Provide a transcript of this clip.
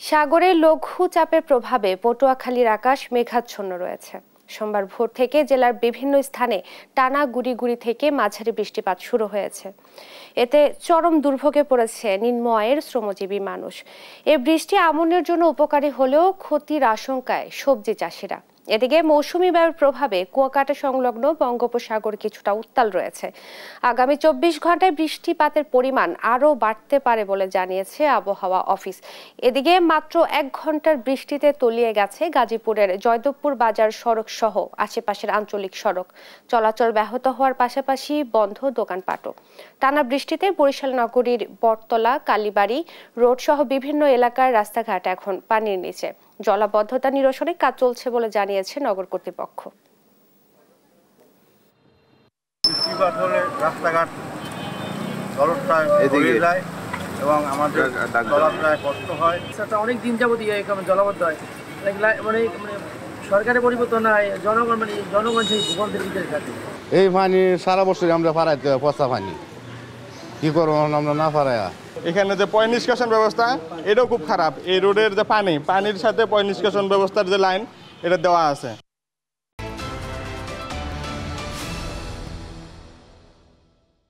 সাগরে লঘু চাপের প্রভাবে পটুয়াখালীর আকাশ মেঘাচ্ছন্ন রয়েছে। সোমবার ভোর থেকে জেলার বিভিন্ন স্থানে টানা গুড়ি থেকে মাঝারি বৃষ্টিপাত শুরু হয়েছে। এতে চরম দুর্ভোগে পড়েছে নিম্ন আয়ের শ্রমজীবী মানুষ। এই বৃষ্টি আমনের জন্য উপকারী হলেও ক্ষতির আশঙ্কায় সবজি চাষিরা। এদিকে মৌসুমী বায়ুর প্রভাবে কুয়াকাটা সংলগ্ন বঙ্গোপসাগর কিছুটা উত্তাল রয়েছে। আগামী 24 ঘন্টায় বৃষ্টিপাতের পরিমাণ আরও বাড়তে পারে বলে জানিয়েছে আবহাওয়া অফিস। এদিকে মাত্র 1 ঘন্টার বৃষ্টিতে তলিয়ে গেছে গাজীপুরের জয়দেবপুর বাজার সড়ক সহ আশেপাশের আঞ্চলিক সড়ক। চলাচল ব্যাহত হওয়ার পাশাপাশি বন্ধ দোকানপাটও। টানা বৃষ্টিতে বরিশাল নগরীর বটতলা, কালীবাড়ি রোড সহ বিভিন্ন এলাকার রাস্তাঘাট এখন পানির নিচে। জলাবদ্ধতা নিরসনে কাজ চলছে বলে জানিয়েছে নগর কর্তৃপক্ষ। রাস্তাঘাট এবং আমাদের চলাফেরায় কষ্ট হয়। অনেক দিন যাবত জলাবদ্ধ হয়, মানে সরকারের পরিবর্তন হয়, জনগণ সেই ভূগর্ভের ভিতরে থাকে। এই পানি সারা বছর আমরা ফারাইতে পচা পানি, কি করবো আমরা না ফারাইয়া। এখানে যে পয় নিষ্কাশন ব্যবস্থা এটাও খুব খারাপ। এই রোডের যে পানির সাথে পয় নিষ্কাশন ব্যবস্থার যে লাইন এটা দেওয়া আছে।